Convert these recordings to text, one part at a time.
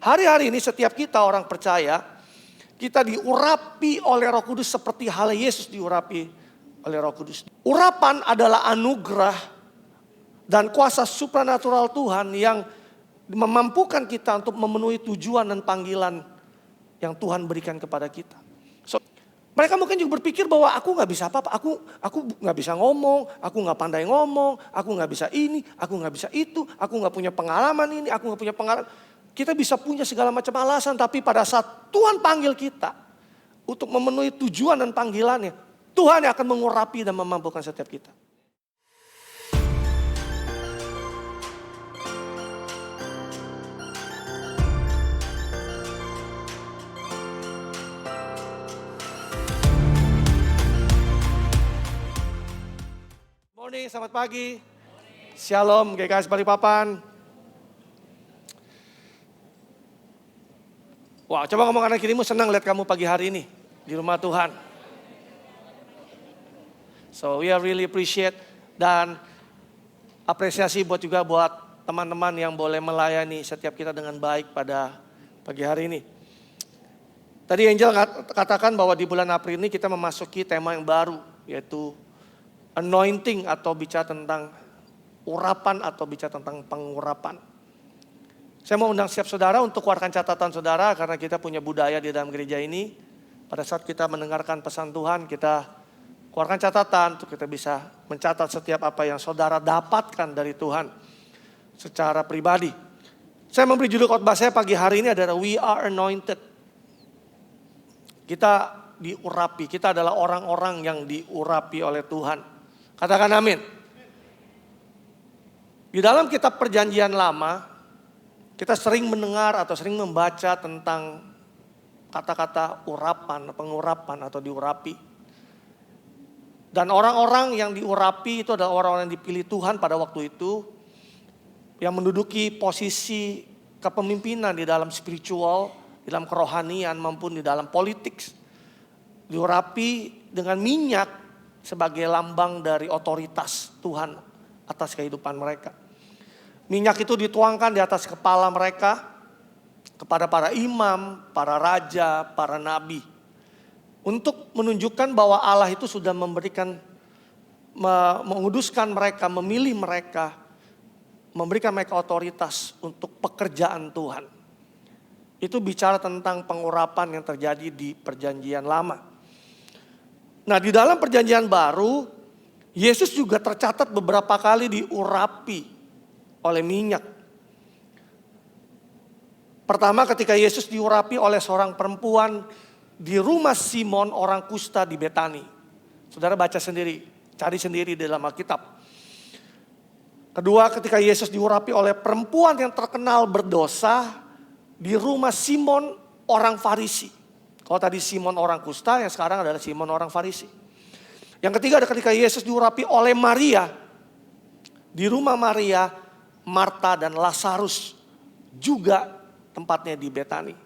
Hari-hari ini setiap kita orang percaya, kita diurapi oleh Roh Kudus seperti halnya Yesus diurapi oleh Roh Kudus. Urapan adalah anugerah dan kuasa supranatural Tuhan yang memampukan kita untuk memenuhi tujuan dan panggilan yang Tuhan berikan kepada kita. Mereka mungkin juga berpikir bahwa aku gak bisa apa-apa, aku gak bisa ngomong, aku gak pandai ngomong, aku gak bisa ini, aku gak bisa itu, aku gak punya pengalaman ini, aku gak punya pengalaman. Kita bisa punya segala macam alasan, tapi pada saat Tuhan panggil kita untuk memenuhi tujuan dan panggilannya, Tuhan yang akan mengurapi dan memampukan setiap kita. Morning, selamat pagi. Shalom, GKS Balikpapan. Wah, coba ngomong kanan kirimu, senang lihat kamu pagi hari ini di rumah Tuhan. So we are really appreciate dan apresiasi juga buat teman-teman yang boleh melayani setiap kita dengan baik pada pagi hari ini. Tadi Angel katakan bahwa di bulan April ini kita memasuki tema yang baru, yaitu anointing atau bicara tentang urapan atau bicara tentang pengurapan. Saya mau undang setiap saudara untuk keluarkan catatan saudara karena kita punya budaya di dalam gereja ini. Pada saat kita mendengarkan pesan Tuhan, kita keluarkan catatan untuk kita bisa mencatat setiap apa yang saudara dapatkan dari Tuhan secara pribadi. Saya memberi judul khotbah saya pagi hari ini adalah We Are Anointed. Kita diurapi, kita adalah orang-orang yang diurapi oleh Tuhan. Katakan amin. Di dalam kitab Perjanjian Lama, kita sering mendengar atau sering membaca tentang kata-kata urapan, pengurapan atau diurapi. Dan orang-orang yang diurapi itu adalah orang-orang yang dipilih Tuhan pada waktu itu, yang menduduki posisi kepemimpinan di dalam spiritual, di dalam kerohanian maupun di dalam politik. Diurapi dengan minyak sebagai lambang dari otoritas Tuhan atas kehidupan mereka. Minyak itu dituangkan di atas kepala mereka kepada para imam, para raja, para nabi. Untuk menunjukkan bahwa Allah itu sudah menguduskan mereka, memilih mereka, memberikan mereka otoritas untuk pekerjaan Tuhan. Itu bicara tentang pengurapan yang terjadi di Perjanjian Lama. Nah, di dalam Perjanjian Baru, Yesus juga tercatat beberapa kali diurapi oleh minyak. Pertama, ketika Yesus diurapi oleh seorang perempuan di rumah Simon orang kusta di Betani. Saudara baca sendiri, cari sendiri di dalam Alkitab. Kedua, ketika Yesus diurapi oleh perempuan yang terkenal berdosa di rumah Simon orang Farisi. Kalau tadi Simon orang kusta, yang sekarang adalah Simon orang Farisi. Yang ketiga ada ketika Yesus diurapi oleh Maria. Di rumah Maria, Marta dan Lazarus. Juga tempatnya di Betani.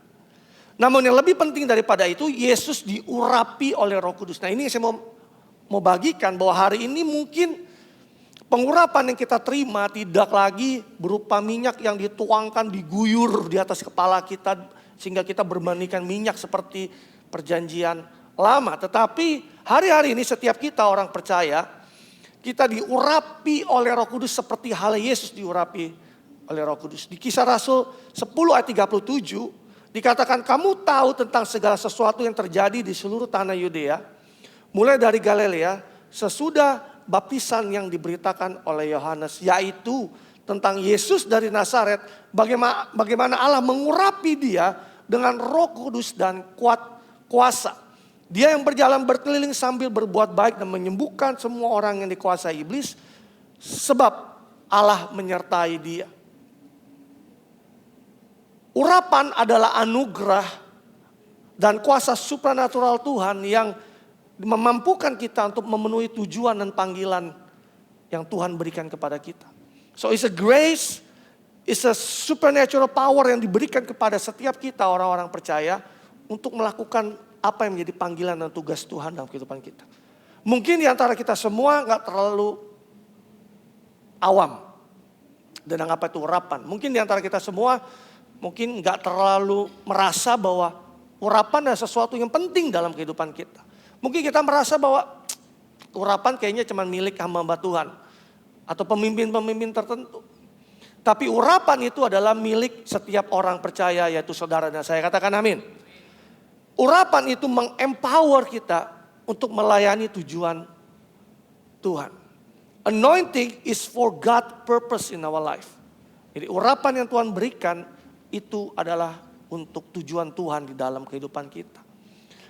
Namun yang lebih penting daripada itu, Yesus diurapi oleh Roh Kudus. Nah, ini saya mau bagikan bahwa hari ini mungkin pengurapan yang kita terima tidak lagi berupa minyak yang dituangkan, diguyur di atas kepala kita. Sehingga kita berbandingkan minyak seperti Perjanjian Lama. Tetapi hari-hari ini setiap kita orang percaya, kita diurapi oleh Roh Kudus seperti halnya Yesus diurapi oleh Roh Kudus. Di Kisah Rasul 10 ayat 37 dikatakan, kamu tahu tentang segala sesuatu yang terjadi di seluruh tanah Yudea, mulai dari Galilea, sesudah baptisan yang diberitakan oleh Yohanes, yaitu tentang Yesus dari Nazaret, bagaimana Allah mengurapi dia dengan Roh Kudus dan kuasa. Dia yang berjalan berkeliling sambil berbuat baik dan menyembuhkan semua orang yang dikuasai iblis, sebab Allah menyertai dia. Urapan adalah anugerah dan kuasa supranatural Tuhan yang memampukan kita untuk memenuhi tujuan dan panggilan yang Tuhan berikan kepada kita. So it's a grace, it's a supernatural power yang diberikan kepada setiap kita orang-orang percaya untuk melakukan apa yang menjadi panggilan dan tugas Tuhan dalam kehidupan kita. Mungkin di antara kita semua gak terlalu awam tentang apa itu urapan. Mungkin di antara kita semua mungkin nggak terlalu merasa bahwa urapan adalah sesuatu yang penting dalam kehidupan kita. Mungkin kita merasa bahwa urapan kayaknya cuma milik hamba Tuhan atau pemimpin-pemimpin tertentu. Tapi urapan itu adalah milik setiap orang percaya, yaitu saudara dan saya. Katakan amin. Urapan itu mengempower kita untuk melayani tujuan Tuhan. Anointing is for God purpose in our life. Jadi urapan yang Tuhan berikan itu adalah untuk tujuan Tuhan di dalam kehidupan kita.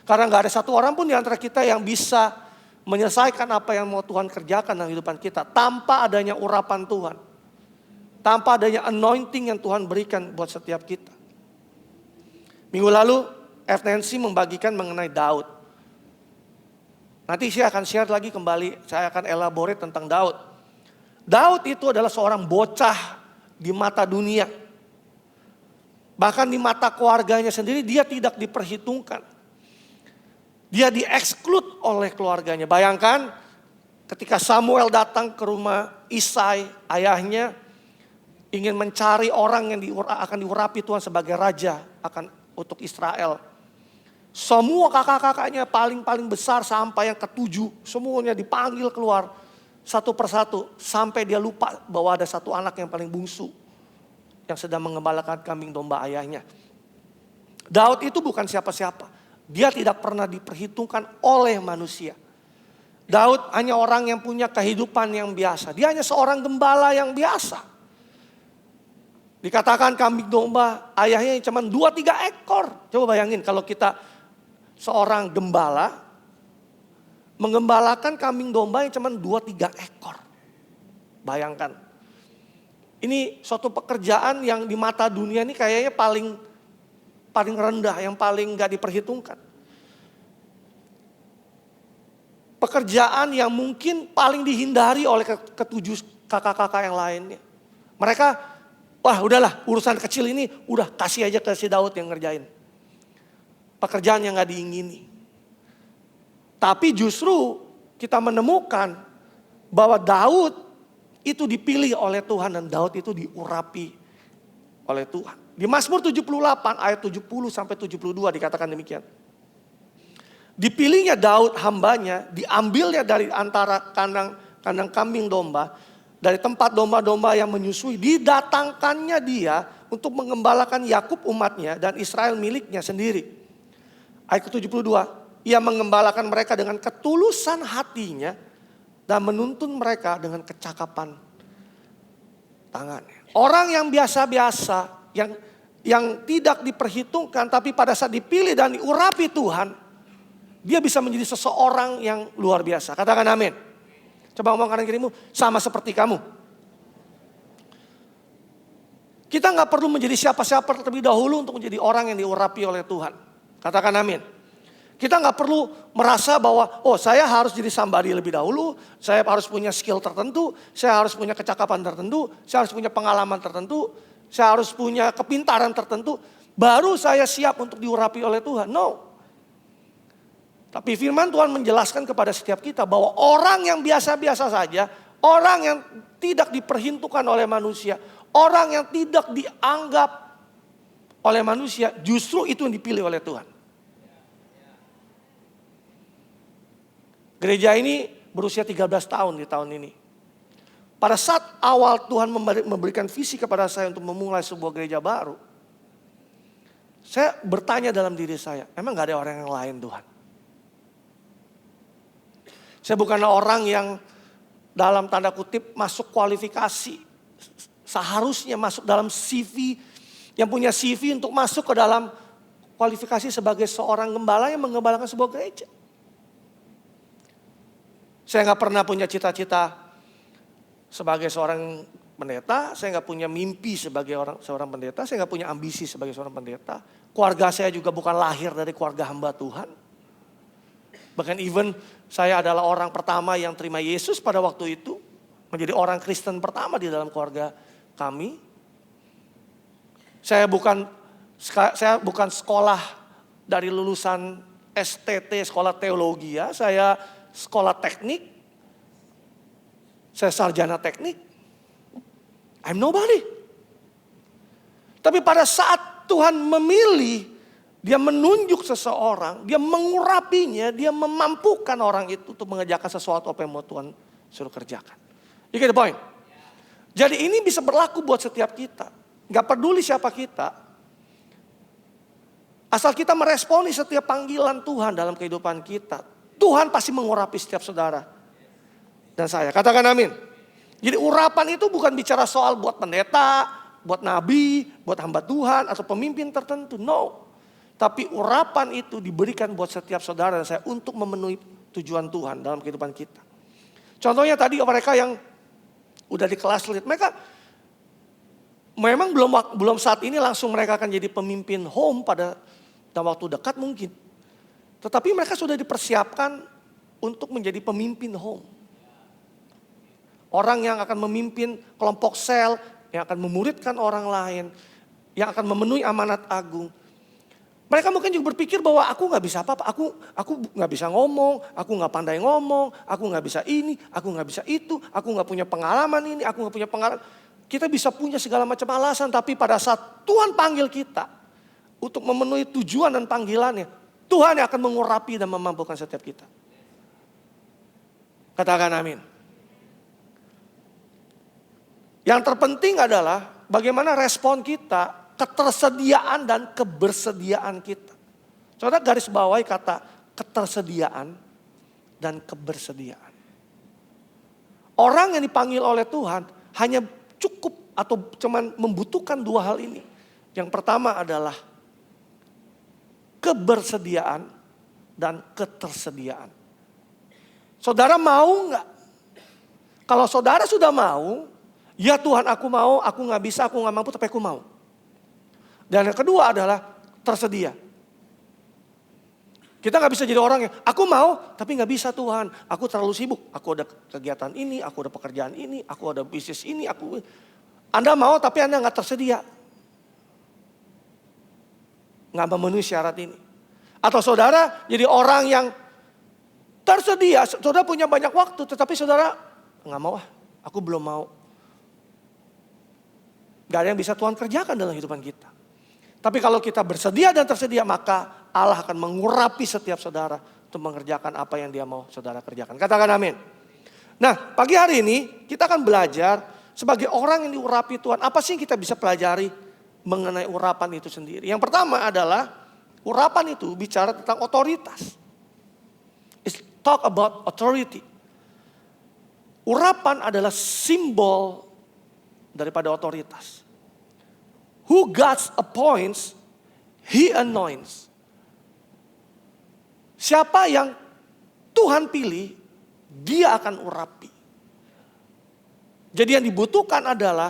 Karena gak ada satu orang pun di antara kita yang bisa menyelesaikan apa yang mau Tuhan kerjakan dalam kehidupan kita tanpa adanya urapan Tuhan. Tanpa adanya anointing yang Tuhan berikan buat setiap kita. Minggu lalu FNC membagikan mengenai Daud. Nanti saya akan share lagi kembali, saya akan elaborate tentang Daud. Daud itu adalah seorang bocah di mata dunia. Bahkan di mata keluarganya sendiri dia tidak diperhitungkan. Dia di-exclude oleh keluarganya. Bayangkan ketika Samuel datang ke rumah Isai, ayahnya ingin mencari orang yang akan diurapi Tuhan sebagai raja untuk Israel. Semua kakak-kakaknya paling besar sampai yang ketujuh, semuanya dipanggil keluar satu persatu sampai dia lupa bahwa ada satu anak yang paling bungsu yang sedang mengembalakan kambing domba ayahnya. Daud itu bukan siapa-siapa. Dia tidak pernah diperhitungkan oleh manusia. Daud hanya orang yang punya kehidupan yang biasa. Dia hanya seorang gembala yang biasa. Dikatakan kambing domba ayahnya cuma 2-3 ekor. Coba bayangin kalau kita seorang gembala menggembalakan kambing domba yang cuma 2-3 ekor. Bayangkan. Ini suatu pekerjaan yang di mata dunia ini kayaknya paling rendah, yang paling gak diperhitungkan. Pekerjaan yang mungkin paling dihindari oleh ketujuh kakak-kakak yang lainnya. Mereka, wah udahlah urusan kecil ini udah kasih aja ke si Daud yang ngerjain. Pekerjaan yang gak diingini. Tapi justru kita menemukan bahwa Daud itu dipilih oleh Tuhan dan Daud itu diurapi oleh Tuhan. Di Mazmur 78 ayat 70 sampai 72 dikatakan demikian. Dipilihnya Daud hambanya, diambilnya dari antara kandang kambing domba, dari tempat domba-domba yang menyusui, didatangkannya dia untuk mengembalakan Yakub umatnya dan Israel miliknya sendiri. Ayat 72, ia mengembalakan mereka dengan ketulusan hatinya dan menuntun mereka dengan kecakapan tangannya. Orang yang biasa-biasa, yang tidak diperhitungkan, tapi pada saat dipilih dan diurapi Tuhan, dia bisa menjadi seseorang yang luar biasa. Katakan amin. Coba ngomong kanan kirimu, sama seperti kamu. Kita gak perlu menjadi siapa-siapa terlebih dahulu untuk menjadi orang yang diurapi oleh Tuhan. Katakan amin. Kita gak perlu merasa bahwa saya harus jadi somebody lebih dahulu. Saya harus punya skill tertentu. Saya harus punya kecakapan tertentu. Saya harus punya pengalaman tertentu. Saya harus punya kepintaran tertentu. Baru saya siap untuk diurapi oleh Tuhan. No. Tapi firman Tuhan menjelaskan kepada setiap kita bahwa orang yang biasa-biasa saja. Orang yang tidak diperhitungkan oleh manusia. Orang yang tidak dianggap oleh manusia. Justru itu yang dipilih oleh Tuhan. Gereja ini berusia 13 tahun di tahun ini. Pada saat awal Tuhan memberikan visi kepada saya untuk memulai sebuah gereja baru. Saya bertanya dalam diri saya, emang gak ada orang yang lain Tuhan? Saya bukanlah orang yang dalam tanda kutip masuk kualifikasi. Seharusnya masuk dalam CV, yang punya CV untuk masuk ke dalam kualifikasi sebagai seorang gembala yang mengembalakan sebuah gereja. Saya gak pernah punya cita-cita sebagai seorang pendeta. Saya gak punya mimpi sebagai seorang pendeta. Saya gak punya ambisi sebagai seorang pendeta. Keluarga saya juga bukan lahir dari keluarga hamba Tuhan. Bahkan even saya adalah orang pertama yang terima Yesus pada waktu itu. Menjadi orang Kristen pertama di dalam keluarga kami. Saya bukan sekolah dari lulusan STT, sekolah teologi ya. Saya sekolah teknik, saya sarjana teknik. I'm nobody. Tapi pada saat Tuhan memilih, dia menunjuk seseorang, dia mengurapinya, dia memampukan orang itu untuk mengerjakan sesuatu apa yang mau Tuhan suruh kerjakan. You get the point? Jadi ini bisa berlaku buat setiap kita. Gak peduli siapa kita. Asal kita meresponi setiap panggilan Tuhan dalam kehidupan kita. Tuhan pasti mengurapi setiap saudara dan saya. Katakan amin. Jadi urapan itu bukan bicara soal buat pendeta, buat nabi, buat hamba Tuhan atau pemimpin tertentu. No. Tapi urapan itu diberikan buat setiap saudara dan saya untuk memenuhi tujuan Tuhan dalam kehidupan kita. Contohnya tadi mereka yang udah di kelas lead, mereka memang belum saat ini langsung mereka akan jadi pemimpin home pada dalam waktu dekat mungkin. Tetapi mereka sudah dipersiapkan untuk menjadi pemimpin home. Orang yang akan memimpin kelompok sel, yang akan memuridkan orang lain, yang akan memenuhi amanat agung. Mereka mungkin juga berpikir bahwa aku gak bisa apa-apa, aku gak bisa ngomong, aku gak pandai ngomong, aku gak bisa ini, aku gak bisa itu, aku gak punya pengalaman ini, aku gak punya pengalaman. Kita bisa punya segala macam alasan, tapi pada saat Tuhan panggil kita untuk memenuhi tujuan dan panggilannya, Tuhan yang akan mengurapi dan memampukan setiap kita. Katakan amin. Yang terpenting adalah bagaimana respon kita, ketersediaan dan kebersediaan kita. Saudara garis bawahi kata ketersediaan dan kebersediaan. Orang yang dipanggil oleh Tuhan hanya cukup atau cuman membutuhkan dua hal ini. Yang pertama adalah kebersediaan dan ketersediaan. Saudara mau nggak? Kalau saudara sudah mau, ya Tuhan aku mau, aku nggak bisa, aku nggak mampu, tapi aku mau. Dan yang kedua adalah tersedia. Kita nggak bisa jadi orang yang aku mau tapi nggak bisa Tuhan. Aku terlalu sibuk. Aku ada kegiatan ini, aku ada pekerjaan ini, aku ada bisnis ini. Anda mau tapi Anda nggak tersedia. Nggak memenuhi syarat ini. Atau saudara jadi orang yang tersedia. Saudara punya banyak waktu tetapi saudara nggak mau aku belum mau. Gak ada yang bisa Tuhan kerjakan dalam kehidupan kita. Tapi kalau kita bersedia dan tersedia, maka Allah akan mengurapi setiap saudara untuk mengerjakan apa yang dia mau saudara kerjakan. Katakan amin. Nah, pagi hari ini kita akan belajar sebagai orang yang diurapi Tuhan. Apa sih yang kita bisa pelajari mengenai urapan itu sendiri? Yang pertama adalah urapan itu bicara tentang otoritas. It's talk about authority. Urapan adalah simbol daripada otoritas. Who God appoints, He anoints. Siapa yang Tuhan pilih, dia akan urapi. Jadi yang dibutuhkan adalah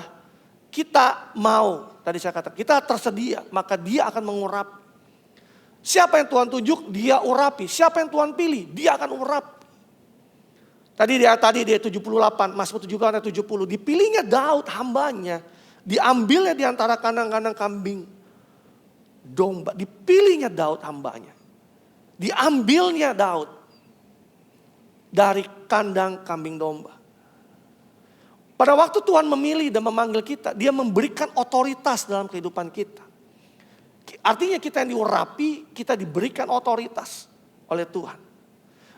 kita mau, tadi saya katakan, kita tersedia, maka dia akan mengurapi. Siapa yang Tuhan tunjuk, dia urapi. Siapa yang Tuhan pilih, dia akan urapi. Tadi dia 78, Mazmur 78 ayat 70, dipilihnya Daud hambanya. Diambilnya di antara kandang-kandang kambing domba. Dipilihnya Daud hambanya. Diambilnya Daud dari kandang kambing domba. Pada waktu Tuhan memilih dan memanggil kita, dia memberikan otoritas dalam kehidupan kita. Artinya kita yang diurapi, kita diberikan otoritas oleh Tuhan.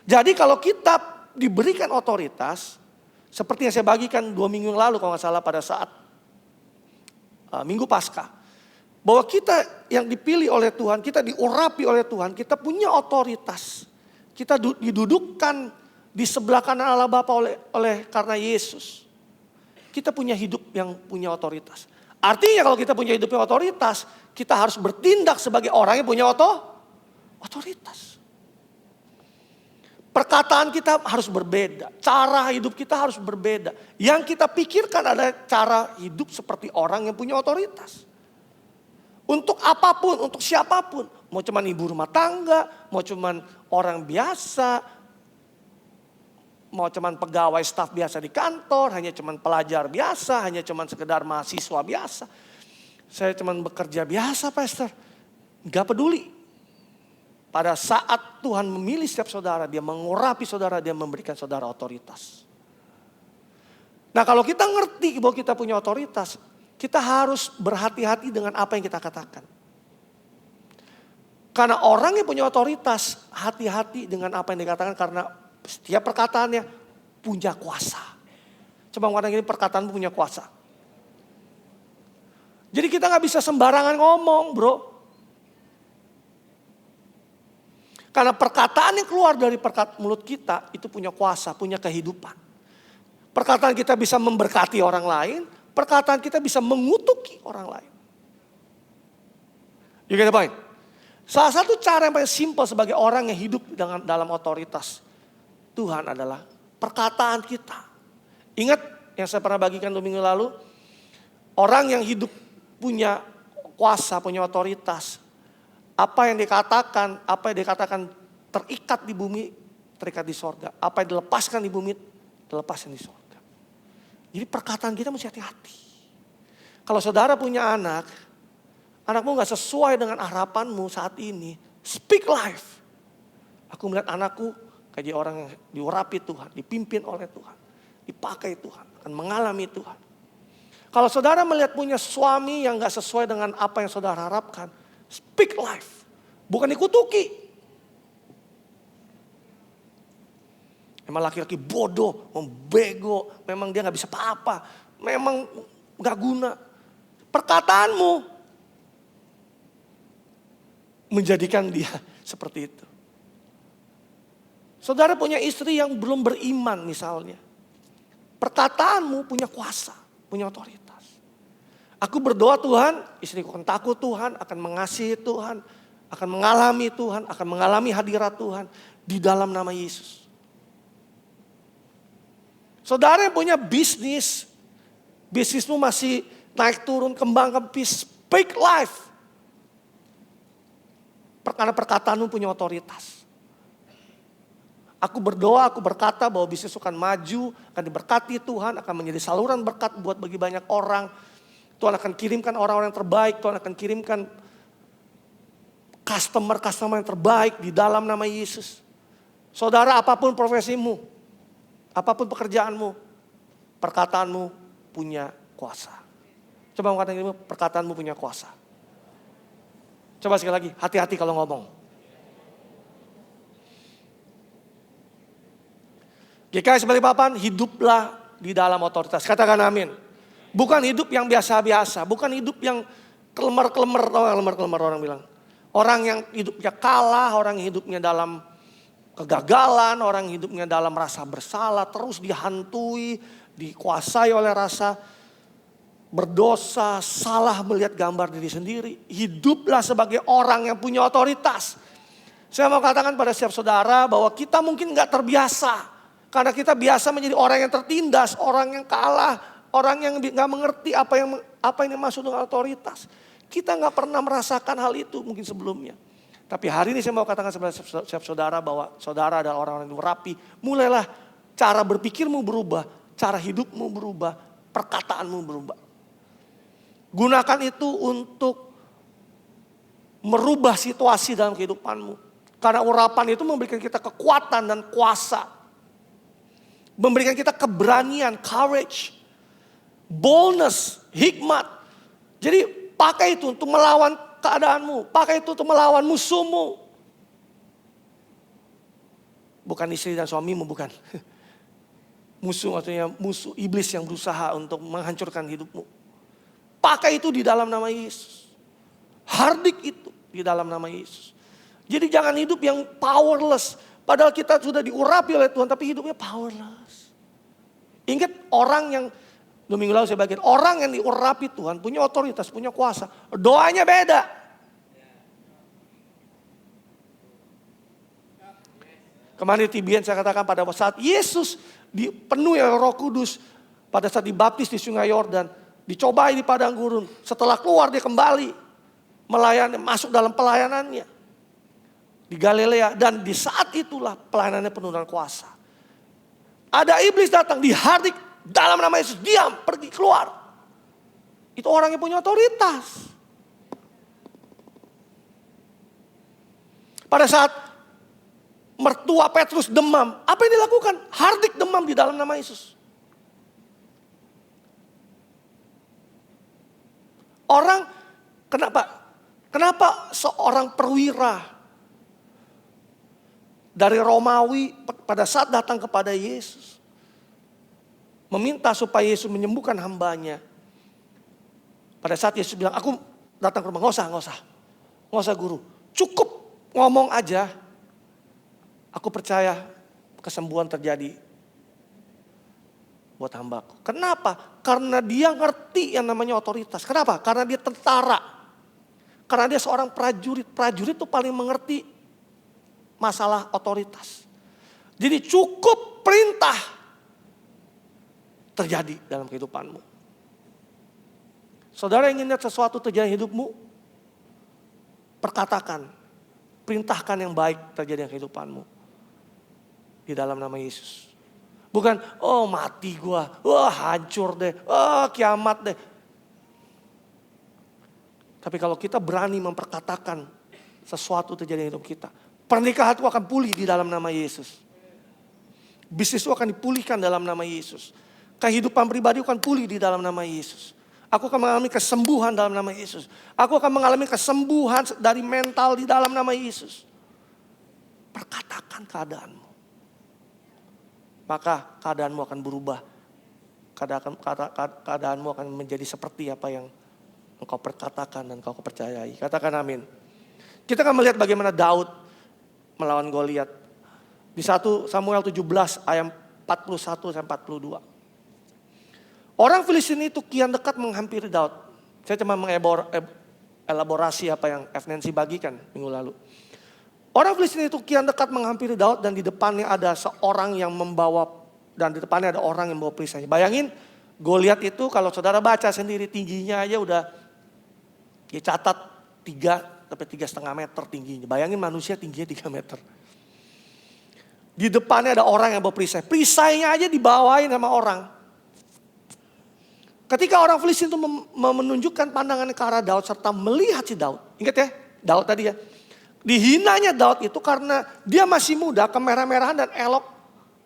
Jadi kalau kita diberikan otoritas, seperti yang saya bagikan 2 minggu yang lalu kalau nggak salah pada saat Minggu Paskah, bahwa kita yang dipilih oleh Tuhan, kita diurapi oleh Tuhan, kita punya otoritas. Kita didudukkan di sebelah kanan Allah Bapa oleh karena Yesus. Kita punya hidup yang punya otoritas. Artinya kalau kita punya hidup yang otoritas, kita harus bertindak sebagai orang yang punya otoritas. Perkataan kita harus berbeda. Cara hidup kita harus berbeda. Yang kita pikirkan adalah cara hidup seperti orang yang punya otoritas. Untuk apapun, untuk siapapun. Mau cuman ibu rumah tangga, mau cuman orang biasa, mau cuman pegawai staf biasa di kantor, hanya cuman pelajar biasa, hanya cuman sekedar mahasiswa biasa. Saya cuman bekerja biasa, Pastor. Gak peduli. Pada saat Tuhan memilih setiap saudara, dia mengurapi saudara, dia memberikan saudara otoritas. Nah kalau kita ngerti bahwa kita punya otoritas, kita harus berhati-hati dengan apa yang kita katakan. Karena orang yang punya otoritas, hati-hati dengan apa yang dikatakan karena setiap perkataannya punya kuasa. Coba ngomong ini, perkataanmu punya kuasa. Jadi kita gak bisa sembarangan ngomong, bro. Karena perkataan yang keluar dari mulut kita itu punya kuasa, punya kehidupan. Perkataan kita bisa memberkati orang lain, perkataan kita bisa mengutuki orang lain. You get the point? Salah satu cara yang paling simpel sebagai orang yang hidup dalam otoritas Tuhan adalah perkataan kita. Ingat yang saya pernah bagikan 2 minggu lalu, orang yang hidup punya kuasa, punya otoritas. Apa yang dikatakan terikat di bumi, terikat di sorga. Apa yang dilepaskan di bumi, dilepaskan di sorga. Jadi perkataan kita mesti hati-hati. Kalau saudara punya anakmu gak sesuai dengan harapanmu saat ini, speak life. Aku melihat anakku kayak orang yang diurapi Tuhan, dipimpin oleh Tuhan, dipakai Tuhan, akan mengalami Tuhan. Kalau saudara melihat punya suami yang gak sesuai dengan apa yang saudara harapkan, speak life. Bukan dikutuki. Memang laki-laki bodoh, membego, memang dia gak bisa apa-apa, memang gak guna. Perkataanmu menjadikan dia seperti itu. Saudara punya istri yang belum beriman misalnya. Perkataanmu punya kuasa, punya otoritas. Aku berdoa Tuhan, istriku akan takut Tuhan, akan mengasihi Tuhan, akan mengalami Tuhan, akan mengalami hadirat Tuhan di dalam nama Yesus. Saudara yang punya bisnismu masih naik turun, kembang kempis, speak life. Karena perkataanmu punya otoritas. Aku berdoa, aku berkata bahwa bisnis akan maju, akan diberkati Tuhan, akan menjadi saluran berkat buat bagi banyak orang. Tuhan akan kirimkan orang-orang yang terbaik, Tuhan akan kirimkan customer yang terbaik di dalam nama Yesus. Saudara, apapun profesimu, apapun pekerjaanmu, perkataanmu punya kuasa. Coba mengatakan ini, perkataanmu punya kuasa. Coba sekali lagi, hati-hati kalau ngomong. GKI Balikpapan, hiduplah di dalam otoritas. Katakan amin. Bukan hidup yang biasa-biasa, bukan hidup yang kelemer-kelemer, kelemer-kelemer orang bilang. Orang yang hidupnya kalah, orang yang hidupnya dalam kegagalan, orang yang hidupnya dalam rasa bersalah, terus dihantui, dikuasai oleh rasa berdosa, salah melihat gambar diri sendiri. Hiduplah sebagai orang yang punya otoritas. Saya mau katakan pada setiap saudara bahwa kita mungkin gak terbiasa. Karena kita biasa menjadi orang yang tertindas, orang yang kalah, orang yang gak mengerti apa yang dimaksud dengan otoritas. Kita gak pernah merasakan hal itu mungkin sebelumnya. Tapi hari ini saya mau katakan kepada setiap saudara bahwa saudara adalah orang-orang yang rapi. Mulailah cara berpikirmu berubah, cara hidupmu berubah, perkataanmu berubah. Gunakan itu untuk merubah situasi dalam kehidupanmu. Karena urapan itu memberikan kita kekuatan dan kuasa. Memberikan kita keberanian, courage, boldness, hikmat. Jadi pakai itu untuk melawan keadaanmu. Pakai itu untuk melawan musuhmu. Bukan istri dan suamimu, bukan. Musuh maksudnya musuh iblis yang berusaha untuk menghancurkan hidupmu. Pakai itu di dalam nama Yesus. Hardik itu di dalam nama Yesus. Jadi jangan hidup yang powerless. Padahal kita sudah diurapi oleh Tuhan tapi hidupnya powerless. Ingat orang yang 2 minggu lalu saya bagikan. Orang yang diurapi Tuhan punya otoritas, punya kuasa. Doanya beda. Kemarin di TBN saya katakan pada saat Yesus dipenuhi oleh Roh Kudus. Pada saat dibaptis di Sungai Yordan. Dicobai di padang gurun. Setelah keluar dia kembali melayani, masuk dalam pelayanannya di Galilea. Dan di saat itulah pelayanannya penuh dengan kuasa. Ada iblis datang, dihardik dalam nama Yesus. Diam, pergi, keluar. Itu orang yang punya otoritas. Pada saat mertua Petrus demam, apa yang dilakukan? Hardik demam di dalam nama Yesus. Orang, kenapa seorang perwira dari Romawi pada saat datang kepada Yesus, meminta supaya Yesus menyembuhkan hambanya. Pada saat Yesus bilang, aku datang ke rumah, nggak usah guru. Cukup ngomong aja, aku percaya kesembuhan terjadi buat hambaku. Kenapa? Karena dia ngerti yang namanya otoritas. Kenapa? Karena dia tentara. Karena dia seorang prajurit. Prajurit itu paling mengerti masalah otoritas. Jadi cukup perintah terjadi dalam kehidupanmu. Saudara ingin lihat sesuatu terjadi di hidupmu? Perkatakan, perintahkan yang baik terjadi dalam kehidupanmu. Di dalam nama Yesus. Bukan, oh mati gua, wah hancur deh, kiamat deh. Tapi kalau kita berani memperkatakan sesuatu terjadi di hidup kita. Pernikahanku akan pulih di dalam nama Yesus. Bisnisku akan dipulihkan dalam nama Yesus. Kehidupan pribadi akan pulih di dalam nama Yesus. Aku akan mengalami kesembuhan dalam nama Yesus. Aku akan mengalami kesembuhan dari mental di dalam nama Yesus. Perkatakan keadaanmu. Maka keadaanmu akan berubah. Keadaanmu akan menjadi seperti apa yang engkau perkatakan dan engkau percayai. Katakan amin. Kita akan melihat bagaimana Daud melawan Goliat. Di 1 Samuel 17 ayat 41 sampai 42. Orang Filistin itu kian dekat menghampiri Daud. Saya cuma mengelaborasi apa yang F. Nancy bagikan minggu lalu. Orang Filistin itu kian dekat menghampiri Daud dan di depannya ada seorang yang membawa, dan di depannya ada orang yang membawa perisai. Bayangin Goliat itu kalau saudara baca sendiri tingginya aja udah dicatat 3 sampai 3,5 meter tingginya. Bayangin manusia tingginya 3 meter. Di depannya ada orang yang bawa perisai. Perisainya aja dibawain sama orang. Ketika orang Filistin itu menunjukkan pandangan ke arah Daud serta melihat si Daud. Ingat ya, Daud tadi ya. Dihinanya Daud itu karena dia masih muda, kemerah-merahan dan elok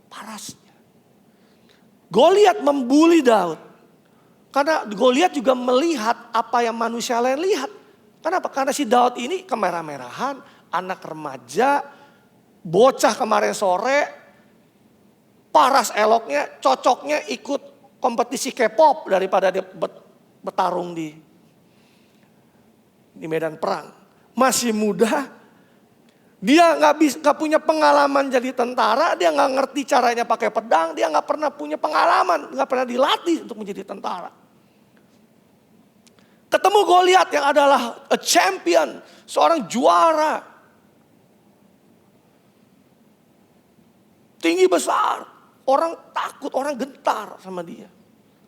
parasnya. Goliat membuli Daud. Karena Goliat juga melihat apa yang manusia lain lihat. Kenapa? Karena si Daud ini kemerah-merahan, anak remaja, bocah kemarin sore, paras eloknya, cocoknya ikut kompetisi K-pop daripada dia bertarung di medan perang. Masih muda, dia nggak punya pengalaman jadi tentara, dia nggak ngerti caranya pakai pedang, dia nggak pernah punya pengalaman, nggak pernah dilatih untuk menjadi tentara. Ketemu Goliat yang adalah a champion, seorang juara, tinggi besar. Orang takut, orang gentar sama dia.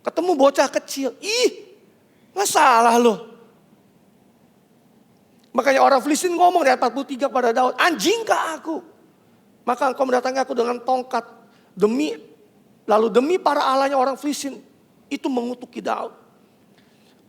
Ketemu bocah kecil, gak salah loh. Makanya orang Filistin ngomong di ayat 43 pada Daud, anjingkah aku? Maka engkau mendatangi aku dengan tongkat. Lalu demi para allahnya orang Filistin, itu mengutuki Daud.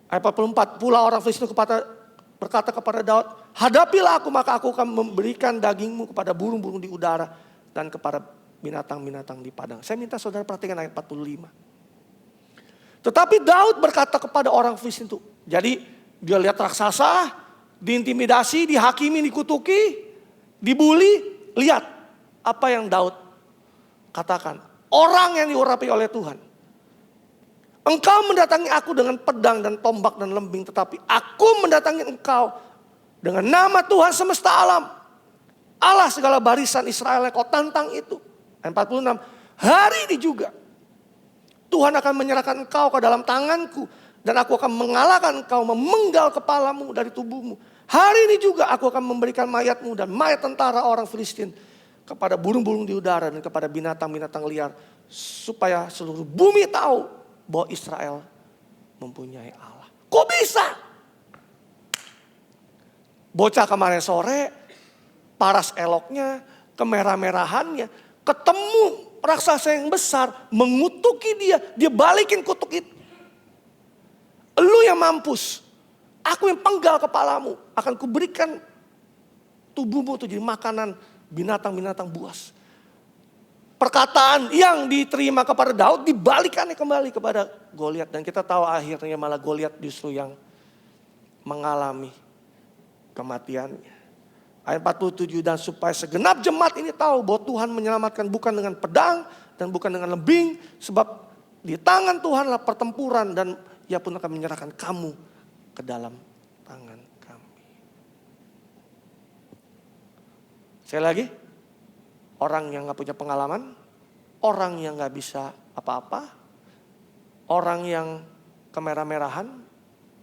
Ayat 44, pula orang Filistin berkata kepada Daud, hadapilah aku maka aku akan memberikan dagingmu kepada burung-burung di udara dan kepada binatang-binatang di padang. Saya minta saudara perhatikan ayat 45. Tetapi Daud berkata kepada orang Filistin itu. Jadi dia lihat raksasa, diintimidasi, dihakimi, dikutuki, dibully. Lihat apa yang Daud katakan. Orang yang diurapi oleh Tuhan. Engkau mendatangi aku dengan pedang dan tombak dan lembing. Tetapi aku mendatangi engkau dengan nama Tuhan semesta alam. Allah segala barisan Israel yang kau tantang itu. 46, hari ini juga Tuhan akan menyerahkan engkau ke dalam tanganku. Dan aku akan mengalahkan engkau, memenggal kepalamu dari tubuhmu. Hari ini juga aku akan memberikan mayatmu dan mayat tentara orang Filistin kepada burung-burung di udara dan kepada binatang-binatang liar. Supaya seluruh bumi tahu bahwa Israel mempunyai Allah. Kok bisa? Bocah kemarin sore, paras eloknya, kemerah-merahannya. Ketemu raksasa yang besar, mengutuki dia, dia balikin kutuk itu. Lu yang mampus, aku yang penggal kepalamu, akan kuberikan tubuhmu itu jadi makanan binatang-binatang buas. Perkataan yang diterima kepada Daud dibalikannya kembali kepada Goliat. Dan kita tahu akhirnya malah Goliat justru yang mengalami kematiannya. Ayat 47, dan supaya segenap jemaat ini tahu bahwa Tuhan menyelamatkan bukan dengan pedang dan bukan dengan lembing, sebab di tangan Tuhanlah pertempuran dan Ia pun akan menyerahkan kamu ke dalam tangan kami. Sekali lagi, orang yang gak punya pengalaman, orang yang gak bisa apa-apa, orang yang kemerah-merahan,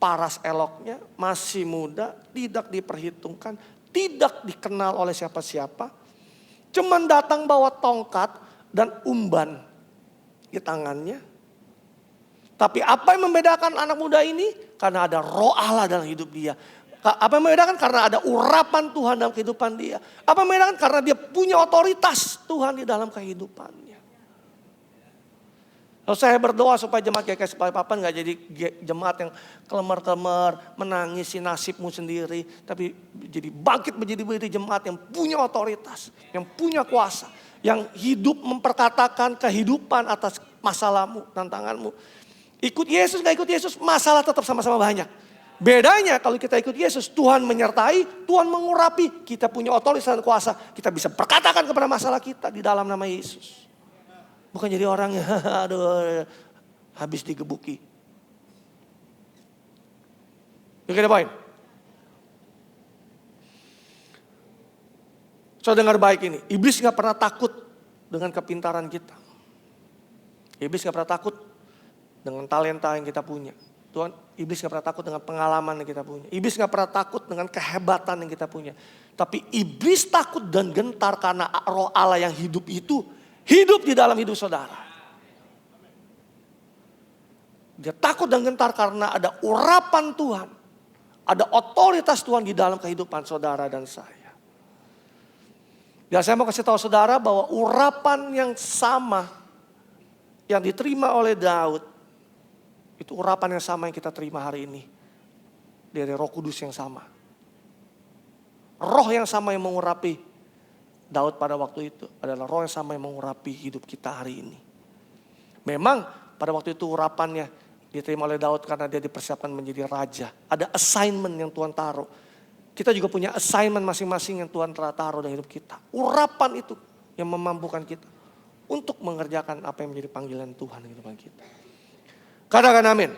paras eloknya, masih muda, tidak diperhitungkan, tidak dikenal oleh siapa-siapa, cuman datang bawa tongkat dan umban di tangannya. Tapi apa yang membedakan anak muda ini? Karena ada roh Allah dalam hidup dia. Apa yang membedakan? Karena ada urapan Tuhan dalam kehidupan dia. Apa yang membedakan? Karena dia punya otoritas Tuhan di dalam kehidupannya. Lalu saya berdoa supaya jemaat GKI Balikpapan gak jadi jemaat yang kelemar-kelemar, menangisi nasibmu sendiri. Tapi jadi bangkit menjadi jemaat yang punya otoritas, yang punya kuasa. Yang hidup memperkatakan kehidupan atas masalahmu, tantanganmu. Ikut Yesus gak ikut Yesus, masalah tetap sama-sama banyak. Bedanya kalau kita ikut Yesus, Tuhan menyertai, Tuhan mengurapi. Kita punya otoritas dan kuasa, kita bisa berkatakan kepada masalah kita di dalam nama Yesus. Bukan jadi orang yang aduh, habis digebuki. You get the point? So dengar baik ini. Iblis gak pernah takut dengan kepintaran kita. Iblis gak pernah takut dengan talenta yang kita punya. Tuhan, iblis gak pernah takut dengan pengalaman yang kita punya. Iblis gak pernah takut dengan kehebatan yang kita punya. Tapi iblis takut dan gentar karena roh Allah yang hidup itu hidup di dalam hidup saudara. Dia takut dan gentar karena ada urapan Tuhan. Ada otoritas Tuhan di dalam kehidupan saudara dan saya. Ya, saya mau kasih tahu saudara bahwa urapan yang sama yang diterima oleh Daud, itu urapan yang sama yang kita terima hari ini. Dari Roh Kudus yang sama. Roh yang sama yang mengurapi Daud pada waktu itu adalah roh yang sama yang mengurapi hidup kita hari ini. Memang pada waktu itu urapannya diterima oleh Daud karena dia dipersiapkan menjadi raja. Ada assignment yang Tuhan taruh. Kita juga punya assignment masing-masing yang Tuhan telah taruh dalam hidup kita. Urapan itu yang memampukan kita untuk mengerjakan apa yang menjadi panggilan Tuhan dalam kehidupan kita. Katakan amin.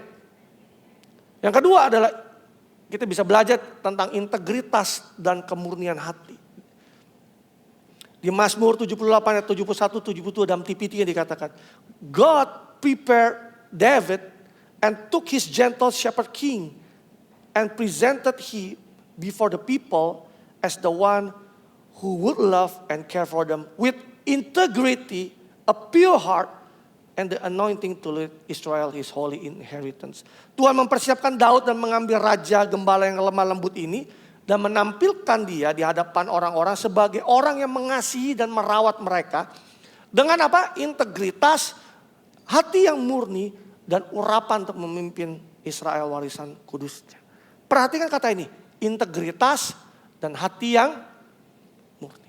Yang kedua adalah kita bisa belajar tentang integritas dan kemurnian hati. Di Mazmur 78 ayat 71, 72 dalam TPT yang dikatakan, God prepared David and took his gentle shepherd king and presented him before the people as the one who would love and care for them with integrity, a pure heart, and the anointing to lead Israel his holy inheritance. Tuhan mempersiapkan Daud dan mengambil raja gembala yang lemah lembut ini dan menampilkan dia di hadapan orang-orang sebagai orang yang mengasihi dan merawat mereka dengan apa? Integritas, hati yang murni, dan urapan untuk memimpin Israel warisan kudusnya. Perhatikan kata ini, integritas dan hati yang murni.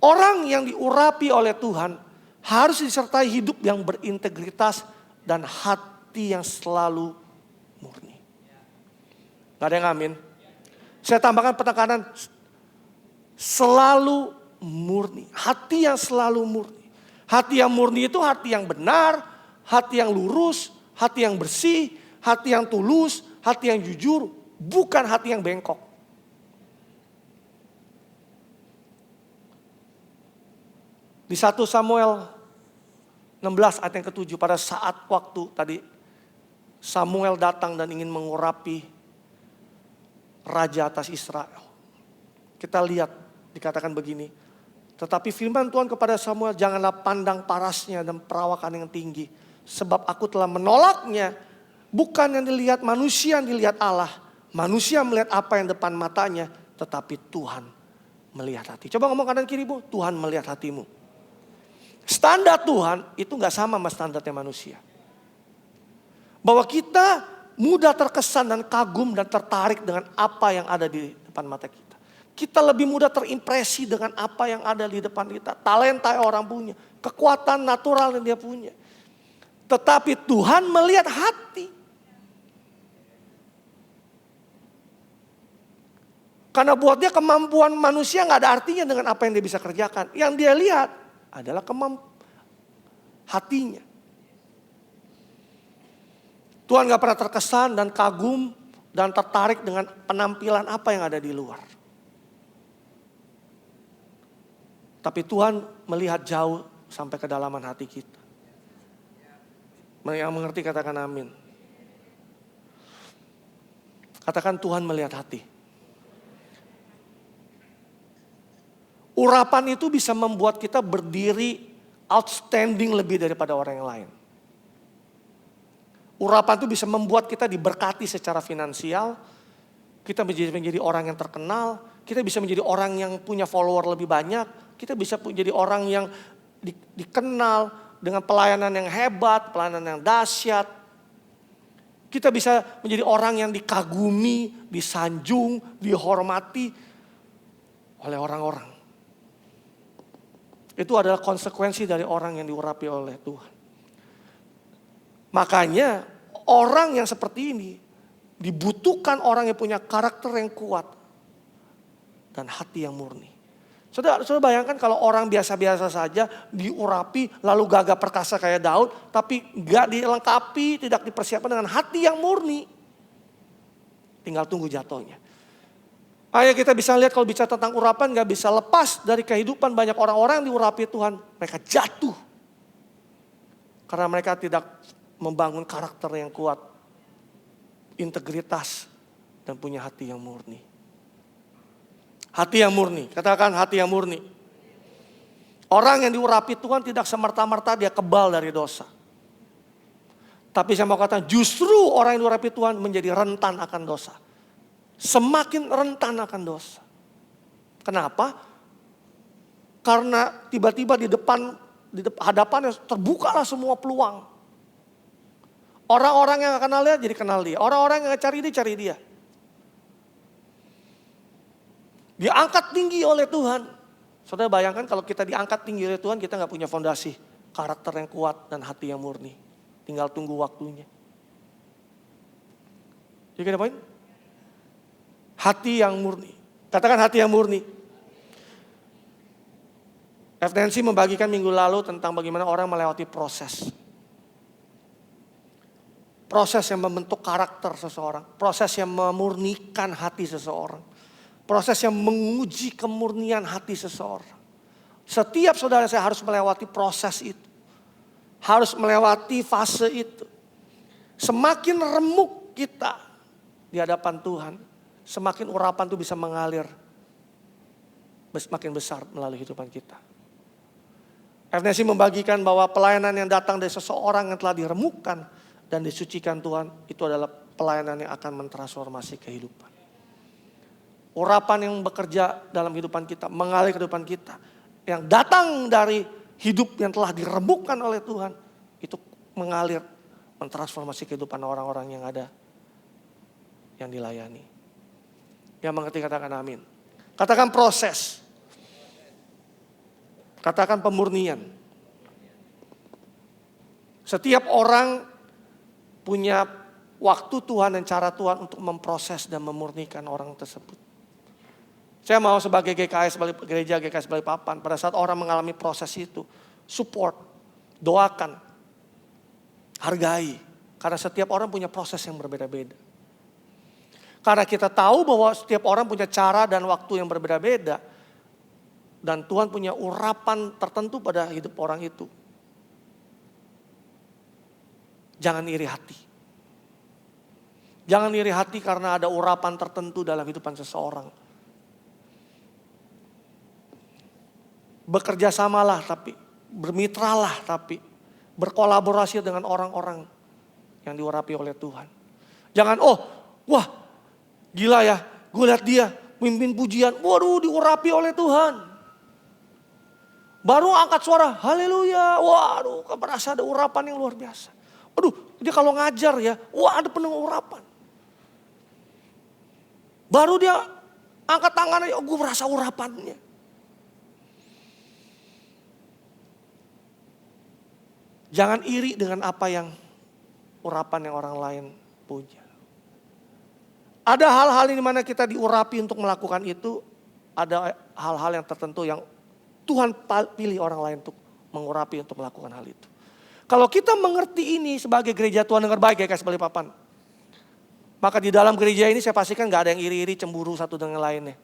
Orang yang diurapi oleh Tuhan harus disertai hidup yang berintegritas dan hati yang selalu murni. Gak ada yang amin? Saya tambahkan penekanan selalu murni. Hati yang selalu murni. Hati yang murni itu hati yang benar, hati yang lurus, hati yang bersih, hati yang tulus, hati yang jujur. Bukan hati yang bengkok. Di 1 Samuel 16 ayat yang ke-7 pada saat waktu tadi Samuel datang dan ingin mengurapi raja atas Israel. Kita lihat dikatakan begini. Tetapi firman Tuhan kepada Samuel, janganlah pandang parasnya dan perawakan yang tinggi. Sebab aku telah menolaknya. Bukan yang dilihat manusia, yang dilihat Allah. Manusia melihat apa yang depan matanya. Tetapi Tuhan melihat hati. Coba ngomong kanan kirimu, Tuhan melihat hatimu. Standar Tuhan itu gak sama sama standarnya manusia. Bahwa kita mudah terkesan dan kagum dan tertarik dengan apa yang ada di depan mata kita. Kita lebih mudah terimpresi dengan apa yang ada di depan kita. Talenta yang orang punya, kekuatan natural yang dia punya. Tetapi Tuhan melihat hati. Karena buat dia kemampuan manusia nggak ada artinya dengan apa yang dia bisa kerjakan. Yang dia lihat adalah hatinya. Tuhan gak pernah terkesan dan kagum dan tertarik dengan penampilan apa yang ada di luar. Tapi Tuhan melihat jauh sampai kedalaman hati kita. Yang mengerti katakan amin. Katakan Tuhan melihat hati. Urapan itu bisa membuat kita berdiri outstanding lebih daripada orang yang lain. Urapan itu bisa membuat kita diberkati secara finansial. Kita menjadi orang yang terkenal. Kita bisa menjadi orang yang punya follower lebih banyak. Kita bisa menjadi orang yang dikenal dengan pelayanan yang hebat, pelayanan yang dahsyat. Kita bisa menjadi orang yang dikagumi, disanjung, dihormati oleh orang-orang. Itu adalah konsekuensi dari orang yang diurapi oleh Tuhan. Makanya orang yang seperti ini dibutuhkan orang yang punya karakter yang kuat dan hati yang murni. Saudara bayangkan kalau orang biasa-biasa saja diurapi lalu gagah perkasa kayak Daud, tapi gak dilengkapi, tidak dipersiapkan dengan hati yang murni. Tinggal tunggu jatuhnya. Ayo kita bisa lihat kalau bicara tentang urapan gak bisa lepas dari kehidupan banyak orang-orang yang diurapi Tuhan. Mereka jatuh. Karena mereka tidak membangun karakter yang kuat. Integritas dan punya hati yang murni. Hati yang murni, katakan hati yang murni. Orang yang diurapi Tuhan tidak semerta-merta dia kebal dari dosa. Tapi saya mau katakan justru orang yang diurapi Tuhan menjadi rentan akan dosa. Semakin rentan akan dosa. Kenapa? Karena tiba-tiba di hadapannya terbukalah semua peluang. Orang-orang yang kenal dia jadi kenal dia. Orang-orang yang cari dia. Diangkat tinggi oleh Tuhan. Saudara bayangkan kalau kita diangkat tinggi oleh Tuhan, kita gak punya fondasi karakter yang kuat dan hati yang murni. Tinggal tunggu waktunya. Jadi ada poin? Hati yang murni. Katakan hati yang murni. FDNC membagikan minggu lalu tentang bagaimana orang melewati proses. Proses yang membentuk karakter seseorang. Proses yang memurnikan hati seseorang. Proses yang menguji kemurnian hati seseorang. Setiap saudara saya harus melewati proses itu. Harus melewati fase itu. Semakin remuk kita di hadapan Tuhan, semakin urapan itu bisa mengalir semakin besar melalui kehidupan kita. FNC membagikan bahwa pelayanan yang datang dari seseorang yang telah diremukkan dan disucikan Tuhan, itu adalah pelayanan yang akan mentransformasi kehidupan. Urapan yang bekerja dalam kehidupan kita, mengalir kehidupan kita, yang datang dari hidup yang telah diremukkan oleh Tuhan, itu mengalir, mentransformasi kehidupan orang-orang yang ada, yang dilayani. Yang mengerti katakan amin. Katakan proses. Katakan pemurnian. Setiap orang punya waktu Tuhan dan cara Tuhan untuk memproses dan memurnikan orang tersebut. Saya mau sebagai GKS, gereja GKS Balikpapan, pada saat orang mengalami proses itu, support, doakan, hargai. Karena setiap orang punya proses yang berbeda-beda. Karena kita tahu bahwa setiap orang punya cara dan waktu yang berbeda-beda. Dan Tuhan punya urapan tertentu pada hidup orang itu. Jangan iri hati. Jangan iri hati karena ada urapan tertentu dalam kehidupan seseorang. Bekerja samalah tapi, bermitralah tapi, berkolaborasi dengan orang-orang yang diurapi oleh Tuhan. Jangan, wah gila ya, gue lihat dia mimpin pujian, waduh diurapi oleh Tuhan. Baru angkat suara, haleluya, waduh merasa ada urapan yang luar biasa. Aduh dia kalau ngajar ya, wah ada penuh urapan. Baru dia angkat tangannya, gue merasa urapannya. Jangan iri dengan apa yang urapan yang orang lain punya. Ada hal-hal di mana kita diurapi untuk melakukan itu. Ada hal-hal yang tertentu yang Tuhan pilih orang lain untuk mengurapi untuk melakukan hal itu. Kalau kita mengerti ini sebagai gereja Tuhan, dengar baik ya kasih balik papan. Maka di dalam gereja ini saya pastikan gak ada yang iri-iri cemburu satu dengan lainnya.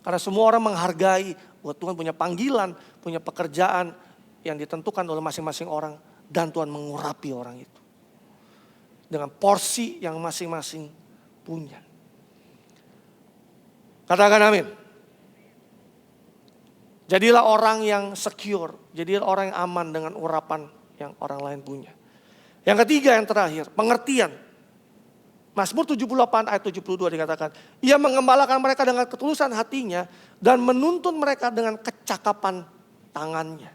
Karena semua orang menghargai bahwa Tuhan punya panggilan, punya pekerjaan yang ditentukan oleh masing-masing orang. Dan Tuhan mengurapi orang itu. Dengan porsi yang masing-masing punya. Katakan amin. Jadilah orang yang secure. Jadilah orang yang aman dengan urapan yang orang lain punya. Yang ketiga, yang terakhir, pengertian. Mazmur 78 ayat 72 dikatakan, ia mengembalakan mereka dengan ketulusan hatinya dan menuntun mereka dengan kecakapan tangannya.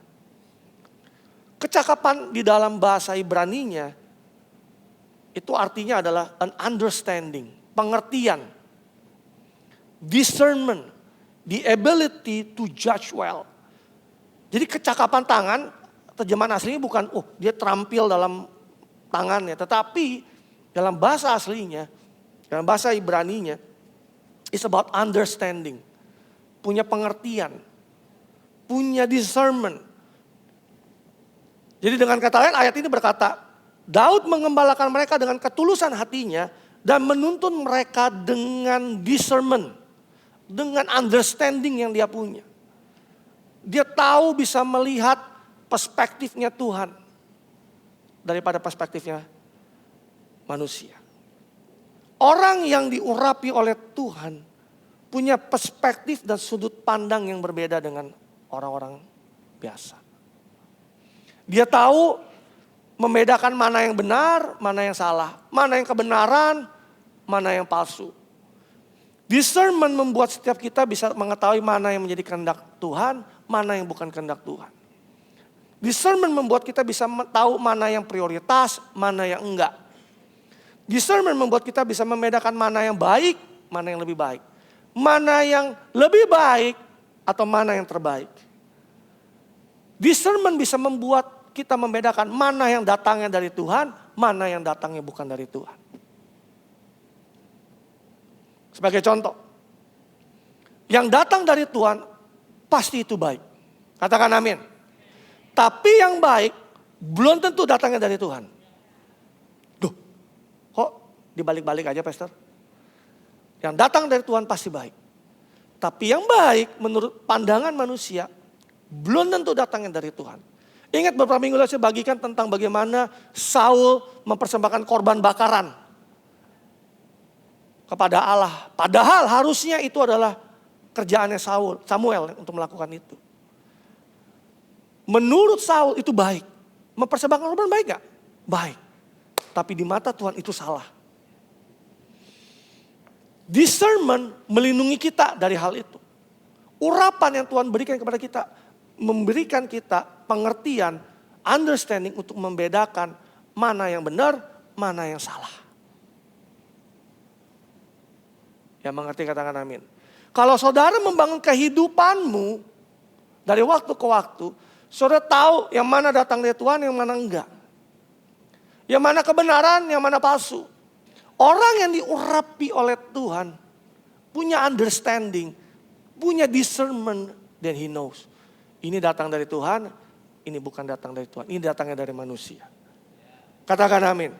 Kecakapan di dalam bahasa Ibraninya itu artinya adalah an understanding, pengertian, discernment, the ability to judge well. Jadi kecakapan tangan, terjemahan aslinya bukan dia terampil dalam tangannya, tetapi dalam bahasa aslinya, dalam bahasa Ibraninya, it's about understanding. Punya pengertian, punya discernment. Jadi dengan kata lain ayat ini berkata, Daud mengembalakan mereka dengan ketulusan hatinya dan menuntun mereka dengan discernment. Dengan understanding yang dia punya. Dia tahu bisa melihat perspektifnya Tuhan daripada perspektifnya manusia. Orang yang diurapi oleh Tuhan punya perspektif dan sudut pandang yang berbeda dengan orang-orang biasa. Dia tahu membedakan mana yang benar, mana yang salah, mana yang kebenaran, mana yang palsu. Discernment membuat setiap kita bisa mengetahui mana yang menjadi kehendak Tuhan, mana yang bukan kehendak Tuhan. Discernment membuat kita bisa tahu mana yang prioritas, mana yang enggak. Discernment membuat kita bisa membedakan mana yang baik, mana yang lebih baik. Mana yang lebih baik atau mana yang terbaik. Discernment bisa membuat kita membedakan mana yang datangnya dari Tuhan, mana yang datangnya bukan dari Tuhan. Sebagai contoh, yang datang dari Tuhan pasti itu baik. Katakan amin. Tapi yang baik belum tentu datangnya dari Tuhan. Duh, kok dibalik-balik aja Pastor? Yang datang dari Tuhan pasti baik. Tapi yang baik menurut pandangan manusia belum tentu datangnya dari Tuhan. Ingat beberapa minggu lalu saya bagikan tentang bagaimana Saul mempersembahkan korban bakaran kepada Allah. Padahal harusnya itu adalah kerjaannya Samuel untuk melakukan itu. Menurut Saul itu baik. Mempersembahkan korban baik gak? Baik. Tapi di mata Tuhan itu salah. Discernment melindungi kita dari hal itu. Urapan yang Tuhan berikan kepada kita, memberikan kita pengertian, understanding untuk membedakan mana yang benar, mana yang salah. Yang mengerti katakan amin. Kalau saudara membangun kehidupanmu dari waktu ke waktu, saudara tahu yang mana datang dari Tuhan, yang mana enggak. Yang mana kebenaran, yang mana palsu. Orang yang diurapi oleh Tuhan punya understanding, punya discernment, dan he knows. Ini datang dari Tuhan, ini bukan datang dari Tuhan, ini datangnya dari manusia. Katakan amin.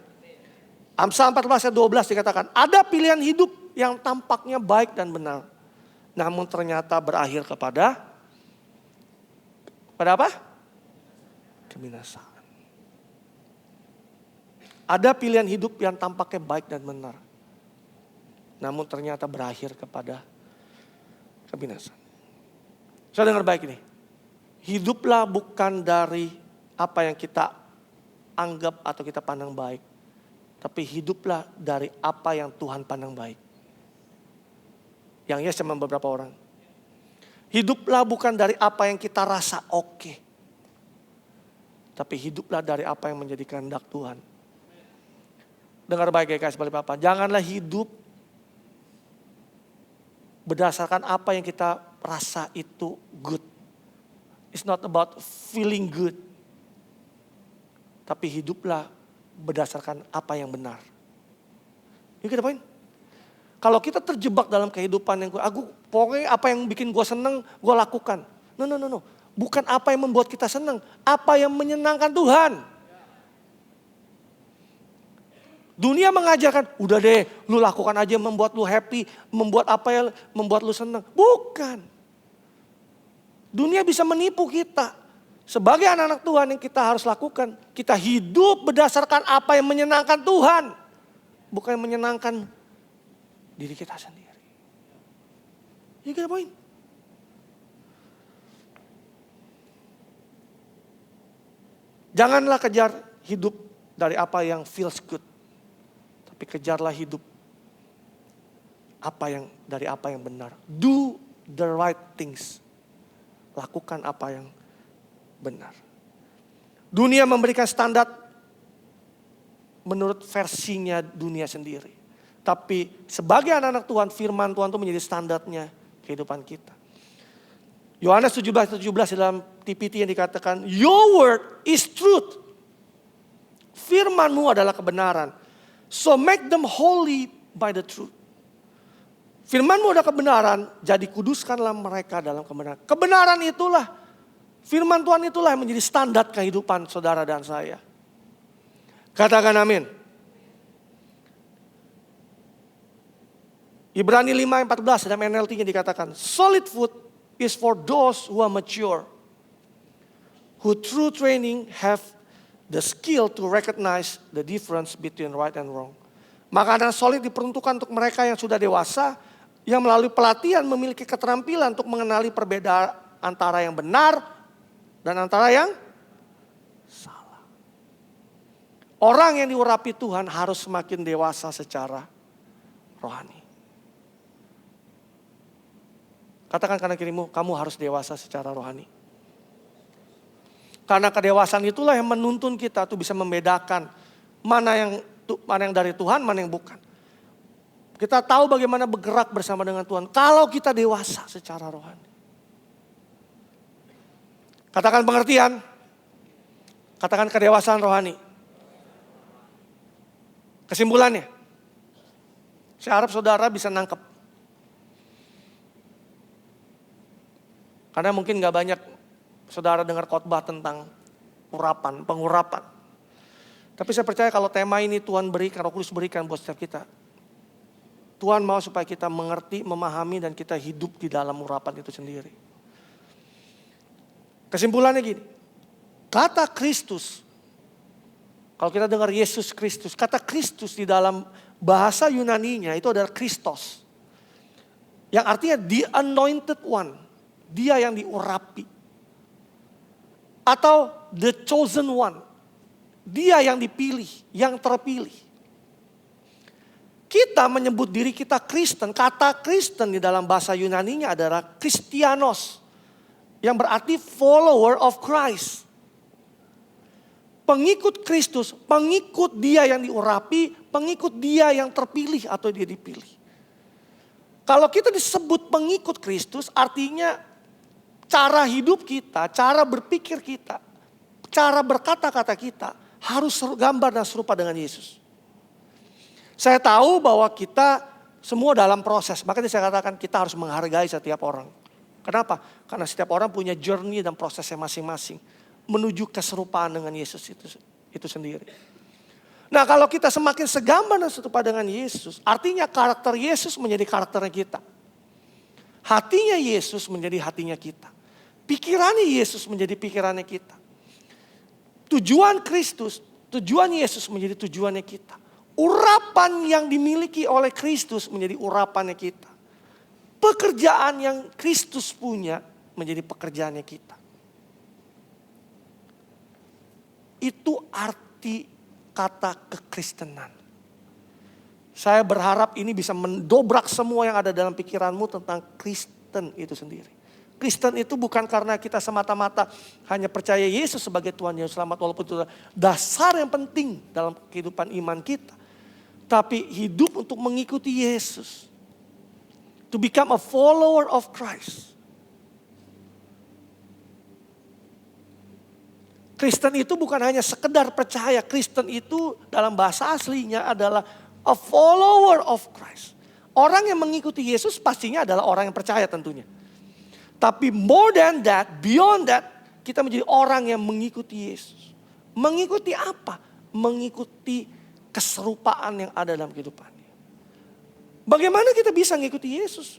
Amsal 14 ayat 12 dikatakan, ada pilihan hidup yang tampaknya baik dan benar. Namun ternyata berakhir kepada apa? Kebinasaan. Ada pilihan hidup yang tampaknya baik dan benar. Namun ternyata berakhir kepada kebinasaan. Saya dengar baik ini. Hiduplah bukan dari apa yang kita anggap atau kita pandang baik. Tapi hiduplah dari apa yang Tuhan pandang baik. Yang yes cuma beberapa orang. Hiduplah bukan dari apa yang kita rasa oke. Tapi hiduplah dari apa yang menjadi kehendak Tuhan. Dengar baik ya guys, balik Bapak. Janganlah hidup berdasarkan apa yang kita rasa itu good. It's not about feeling good. Tapi hiduplah berdasarkan apa yang benar. Yuk kita poin. Kalau kita terjebak dalam kehidupan yang pokoknya apa yang bikin gue seneng, gue lakukan. No. Bukan apa yang membuat kita senang, apa yang menyenangkan Tuhan. Dunia mengajarkan, udah deh lu lakukan aja yang membuat lu happy, membuat apa yang membuat lu senang. Bukan. Dunia bisa menipu kita. Sebagai anak-anak Tuhan yang kita harus lakukan, kita hidup berdasarkan apa yang menyenangkan Tuhan. Bukan yang menyenangkan diri kita sendiri. You get the point? Janganlah kejar hidup dari apa yang feels good. Tapi kejarlah hidup dari apa yang benar. Do the right things. Lakukan apa yang benar. Dunia memberikan standar menurut versinya dunia sendiri. Tapi sebagai anak-anak Tuhan, firman Tuhan itu menjadi standarnya kehidupan kita. Yohanes 17:17 dalam TPT yang dikatakan, your word is truth. Firman-Mu adalah kebenaran. So make them holy by the truth. Firman-Mu adalah kebenaran, jadi kuduskanlah mereka dalam kebenaran. Kebenaran itulah, firman Tuhan itulah yang menjadi standar kehidupan saudara dan saya. Katakan amin. Ibrani 5:14 dalam NLT-nya dikatakan, solid food is for those who are mature, who through training have the skill to recognize the difference between right and wrong. Makanan solid diperuntukkan untuk mereka yang sudah dewasa, yang melalui pelatihan memiliki keterampilan untuk mengenali perbedaan antara yang benar dan antara yang salah. Orang yang diurapi Tuhan harus semakin dewasa secara rohani. Katakan kanan kirimu, kamu harus dewasa secara rohani. Karena kedewasaan itulah yang menuntun kita tuh bisa membedakan mana yang dari Tuhan, mana yang bukan. Kita tahu bagaimana bergerak bersama dengan Tuhan kalau kita dewasa secara rohani. Katakan pengertian, katakan kedewasaan rohani. Kesimpulannya, saya harap saudara bisa nangkep. Karena mungkin gak banyak saudara dengar khotbah tentang pengurapan. Tapi saya percaya kalau tema ini Tuhan berikan, Roh Kudus berikan buat setiap kita. Tuhan mau supaya kita mengerti, memahami dan kita hidup di dalam urapan itu sendiri. Kesimpulannya gini, kata Kristus, kalau kita dengar Yesus Kristus, kata Kristus di dalam bahasa Yunaninya itu adalah Christos. Yang artinya the anointed one. Dia yang diurapi. Atau the chosen one. Dia yang dipilih, yang terpilih. Kita menyebut diri kita Kristen. Kata Kristen di dalam bahasa Yunaninya adalah Christianos. Yang berarti follower of Christ. Pengikut Kristus, pengikut dia yang diurapi, pengikut dia yang terpilih atau dia dipilih. Kalau kita disebut pengikut Kristus artinya cara hidup kita, cara berpikir kita, cara berkata-kata kita harus gambar dan serupa dengan Yesus. Saya tahu bahwa kita semua dalam proses, makanya saya katakan kita harus menghargai setiap orang. Kenapa? Karena setiap orang punya journey dan prosesnya masing-masing menuju keserupaan dengan Yesus itu sendiri. Nah, kalau kita semakin segambar dan serupa dengan Yesus, artinya karakter Yesus menjadi karakternya kita. Hatinya Yesus menjadi hatinya kita. Pikirannya Yesus menjadi pikirannya kita. Tujuan Kristus, tujuan Yesus menjadi tujuannya kita. Urapan yang dimiliki oleh Kristus menjadi urapannya kita. Pekerjaan yang Kristus punya menjadi pekerjaannya kita. Itu arti kata kekristenan. Saya berharap ini bisa mendobrak semua yang ada dalam pikiranmu tentang Kristen itu sendiri. Kristen itu bukan karena kita semata-mata hanya percaya Yesus sebagai Tuhan yang selamat, walaupun itu dasar yang penting dalam kehidupan iman kita. Tapi hidup untuk mengikuti Yesus. To become a follower of Christ. Kristen itu bukan hanya sekedar percaya. Kristen itu dalam bahasa aslinya adalah a follower of Christ. Orang yang mengikuti Yesus pastinya adalah orang yang percaya tentunya. Tapi more than that, beyond that, kita menjadi orang yang mengikuti Yesus. Mengikuti apa? Mengikuti keserupaan yang ada dalam kehidupannya. Bagaimana kita bisa mengikuti Yesus?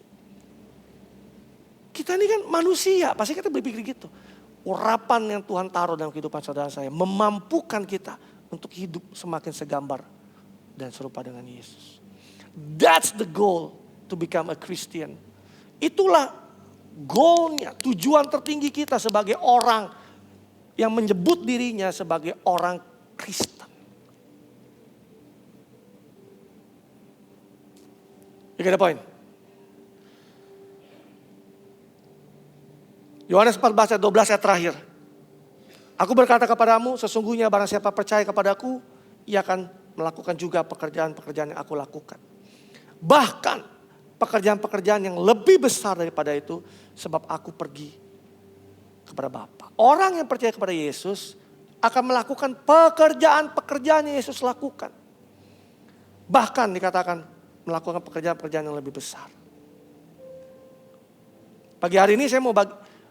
Kita ini kan manusia, pasti kita berpikir gitu. Urapan yang Tuhan taruh dalam kehidupan saudara saya memampukan kita untuk hidup semakin segambar dan serupa dengan Yesus. That's the goal to become a Christian. Itulah goalnya, tujuan tertinggi kita sebagai orang yang menyebut dirinya sebagai orang Kristen. You get the point? Yohanes 14 ayat 12 ayat terakhir. Aku berkata kepadamu, sesungguhnya barang siapa percaya kepadaku, ia akan melakukan juga pekerjaan-pekerjaan yang aku lakukan. Bahkan pekerjaan-pekerjaan yang lebih besar daripada itu, sebab aku pergi kepada Bapa. Orang yang percaya kepada Yesus akan melakukan pekerjaan-pekerjaan yang Yesus lakukan. Bahkan dikatakan melakukan pekerjaan-pekerjaan yang lebih besar. Pagi hari ini saya mau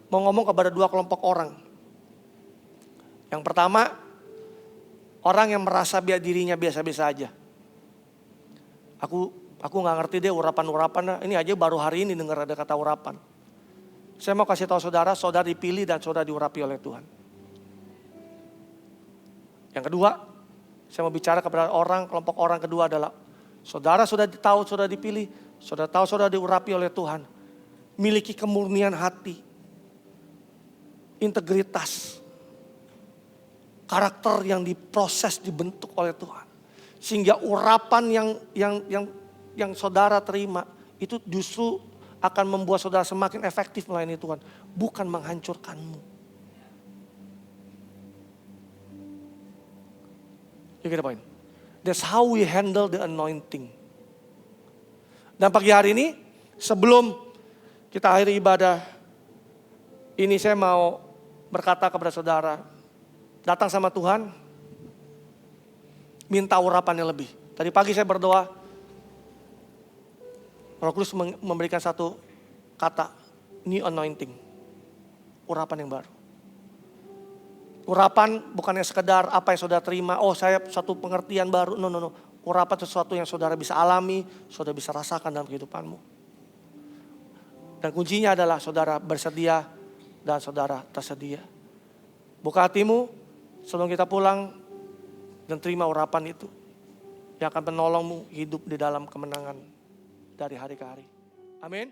ngomong kepada dua kelompok orang. Yang pertama, orang yang merasa dirinya biasa-biasa aja. Aku nggak ngerti deh urapan-urapan. Ini aja baru hari ini dengar ada kata urapan. Saya mau kasih tahu saudara dipilih dan saudara diurapi oleh Tuhan. Yang kedua, saya mau bicara kepada kelompok orang kedua adalah saudara sudah tahu saudara dipilih, saudara tahu saudara diurapi oleh Tuhan. Miliki kemurnian hati, integritas, karakter yang diproses, dibentuk oleh Tuhan. Sehingga urapan yang saudara terima itu justru akan membuat saudara semakin efektif melayani Tuhan. Bukan menghancurkanmu. You get the point? That's how we handle the anointing. Dan pagi hari ini, sebelum kita akhiri ibadah, ini saya mau berkata kepada saudara, datang sama Tuhan, minta urapan yang lebih. Tadi pagi saya berdoa, Roh Kudus memberikan satu kata, new anointing, urapan yang baru. Urapan bukannya sekedar apa yang saudara terima, oh saya satu pengertian baru, no. Urapan sesuatu yang saudara bisa alami, saudara bisa rasakan dalam kehidupanmu. Dan kuncinya adalah saudara bersedia dan saudara tersedia. Buka hatimu sebelum kita pulang dan terima urapan itu yang akan menolongmu hidup di dalam kemenangan dari hari ke hari. Amin.